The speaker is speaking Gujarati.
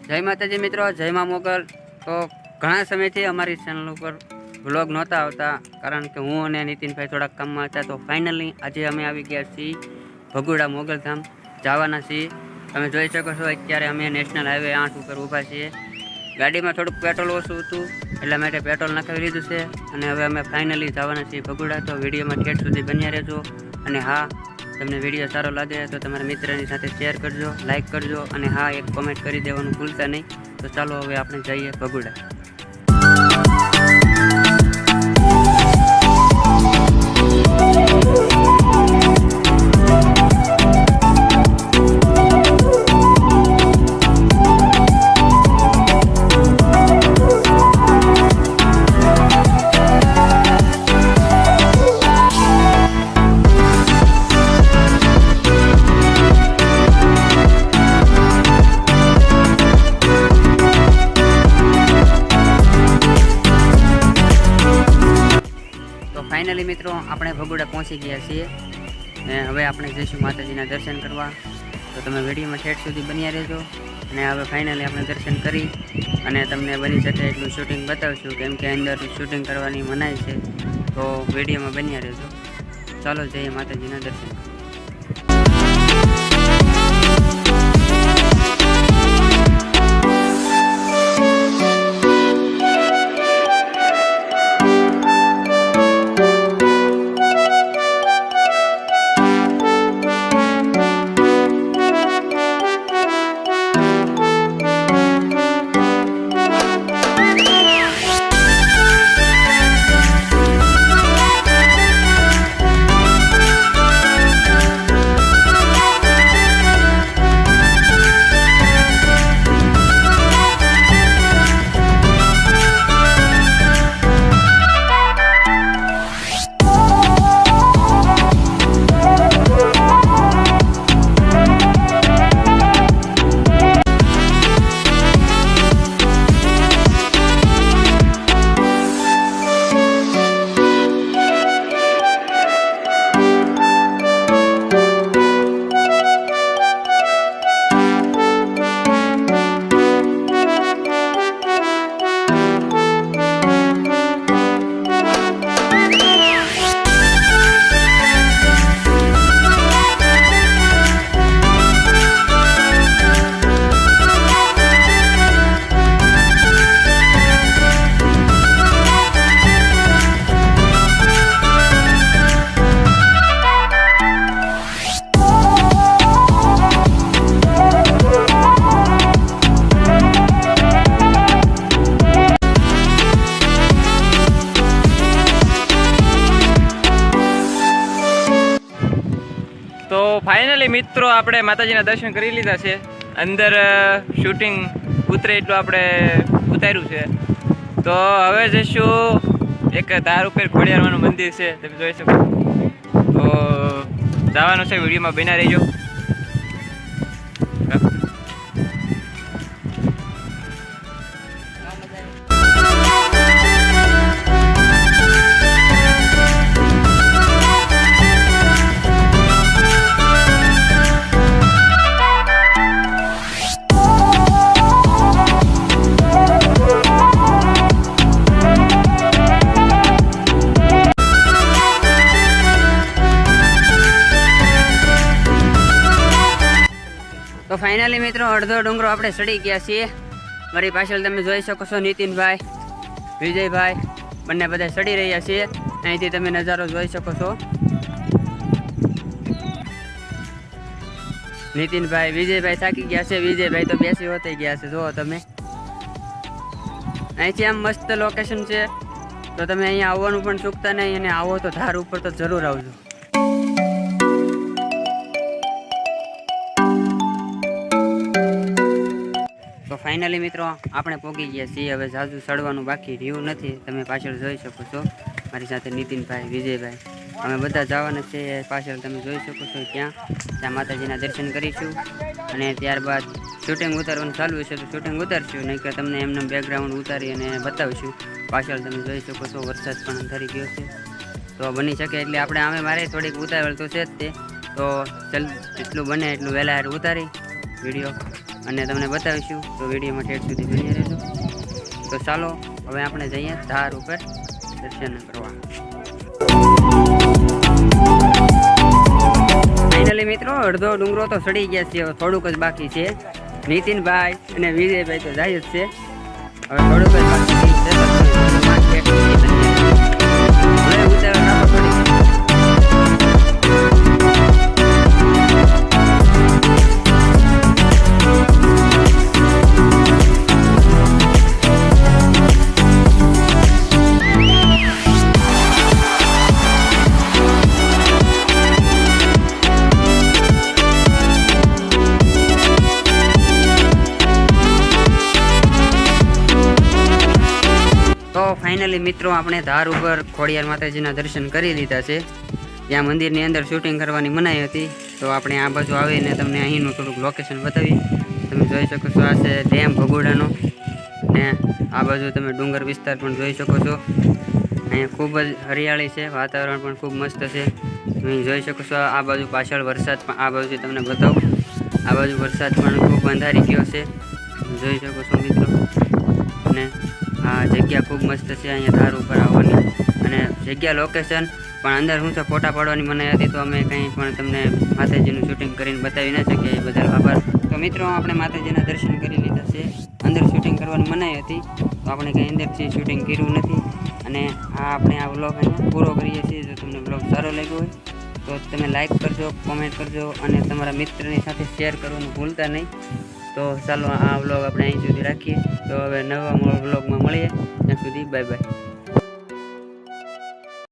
જય માતાજી મિત્રો, જય મા મોગલ। તો ઘણા સમયથી અમારી ચેનલ ઉપર વ્લોગ નહોતા આવતા, કારણ કે હું અને નીતિનભાઈ થોડાક કામમાં હતા। તો ફાઇનલી આજે અમે આવી ગયા છીએ ભગુડા મોગલધામ જવાના છીએ। તમે જોઈ શકો છો અત્યારે અમે નેશનલ હાઈવે 8 ઉપર ઊભા છીએ। ગાડીમાં થોડુંક પેટ્રોલ ઓછું હતું એટલા માટે પેટ્રોલ નાખાવી લીધું છે અને હવે અમે ફાઇનલી જવાના છીએ ભગુડા। તો વિડીયોમાં ઠેઠ સુધી બન્યા રહેજો। અને હા, તમને વિડીયો સારો લાગે તો તમારા મિત્રની સાથે શેર કરજો, લાઈક કરજો અને હા, એક કોમેન્ટ કરી દેવાનું ભૂલતા નહીં। તો ચાલો હવે આપણે જઈએ ભગુડા। ફાઇનલી મિત્રો આપણે ભગુડા પહોંચી ગયા છીએ ને હવે આપણે જઈશું માતાજીના દર્શન કરવા। તો તમે વિડીયોમાં ઠેઠ સુધી બન્યા રહેજો અને હવે ફાઇનલી આપણે દર્શન કરી અને તમને બની શકે એટલું શૂટિંગ બતાવશું, કેમ કે અંદર શૂટિંગ કરવાની મનાઈ છે। તો વિડીયોમાં બન્યા રહેજો। ચાલો જઈએ માતાજીના દર્શન કરવા। તો ફાઇનલી મિત્રો આપણે માતાજીના દર્શન કરી લીધા છે। અંદર શૂટિંગ ઉતરે એટલું આપણે ઉતાર્યું છે। તો હવે જઈશું એક ધાર ઉપર ખોડિયારમાંનું મંદિર છે, તમે જોઈ શકો। તો જવાનું છે, વિડીયોમાં બન્યા રહેજો। તો ફાઇનલી મિત્રો અડધો ડુંગરો આપણે ચડી ગયા છીએ। મારી પાછળ તમે જોઈ શકો છો નીતિનભાઈ, વિજયભાઈ બંને બધા ચડી રહ્યા છીએ। અહીંથી તમે નજારો જોઈ શકો છો। નીતિનભાઈ, વિજયભાઈ થાકી ગયા છે, વિજયભાઈ તો બેસી હોતી ગયા છે। જુઓ તમે, અહીંથી આમ મસ્ત લોકેશન છે। તો તમે અહીંયા આવવાનું પણ ચૂકતા નહીં અને આવો તો ધાર ઉપર તો જરૂર આવજો। તો ફાઇનલી મિત્રો આપણે પહોંચી ગયા છીએ। હવે ઝાઝુ ચડવાનું બાકી રહ્યું નથી, તમે પાછળ જોઈ શકો છો। મારી સાથે નીતિનભાઈ, વિજયભાઈ અમે બધા જવાના છે પાછળ, તમે જોઈ શકો છો। ત્યાં માતાજીના દર્શન કરીશું અને ત્યારબાદ શૂટિંગ ઉતારવાનું ચાલુ છે તો શૂટિંગ ઉતારશું, નહીં કે તમને એમને બેકગ્રાઉન્ડ ઉતારી અને બતાવીશું। પાછળ તમે જોઈ શકો છો વરસાદ પણ અંધારી ગયો છે, તો બની શકે એટલે આપણે મારે થોડીક ઉતાવળ તો છે જ તે। તો ચાલ જેટલું બને એટલું વહેલા ઉતારી વિડીયો અને તમને બતાવીશું. તો વિડીયોમાં ઠેઠ સુધી બની રહેજો. તો ચાલો હવે આપણે જઈએ ધાર ઉપર દર્શન કરવા. ફાઇનલી મિત્રો અડધો ડુંગરો તો ચડી ગયા છે, હવે થોડુંક જ બાકી છે. નીતિનભાઈ અને વિજયભાઈ તો જાય જ છે, હવે થોડુંક જ બાકી છે. હવે ઉતાવળ ના પડી. તો ફાઇનલી મિત્રો આપણે ધાર ઉપર ખોડિયાર માતાજીના દર્શન કરી લીધા છે. જ્યાં મંદિરની અંદર શૂટિંગ કરવાની મનાઈ હતી, તો આપણે આ બાજુ આવીને તમને અહીંનું થોડુંક લોકેશન બતાવી. તમે જોઈ શકો છો, આ છે ડેમ ભગોડાનો, ને આ બાજુ તમે ડુંગર વિસ્તાર પણ જોઈ શકો છો. અહીંયા ખૂબ જ હરિયાળી છે, વાતાવરણ પણ ખૂબ મસ્ત છે. તમે જોઈ શકો છો આ બાજુ પાછળ વરસાદ પણ, આ બાજુ તમને બતાવું, આ બાજુ વરસાદ પણ ખૂબ અંધારી ગયો છે, જોઈ શકો છો મિત્રો. અને આ જગ્યા ખૂબ મસ્ત છે અહીંયા ધાર ઉપર આવવાની, અને જગ્યા લોકેશન પણ અંદર શું છે ફોટા પાડવાની મનાઈ હતી, તો અમે કંઈ પણ તમને માતાજીનું શૂટિંગ કરીને બતાવી ના શકીએ, એ બદલ આભાર. તો મિત્રો આપણે માતાજીના દર્શન કરી લીધા છે. અંદર શૂટિંગ કરવાની મનાઈ હતી, તો આપણે કંઈ અંદરથી શૂટિંગ કર્યું નથી. અને આપણે આ વ્લોગ અહીંયા પૂરો કરીએ છીએ. જો તમને વ્લોગ સારો લાગ્યો હોય તો તમે લાઈક કરજો, કોમેન્ટ કરજો અને તમારા મિત્રની સાથે શેર કરવાનું ભૂલતા નહીં. તો ચાલો આ વ્લોગ આપણે અહીં સુધી રાખીએ. તો હવે નવા વ્લોગમાં મળીએ, ત્યાં સુધી બાય બાય.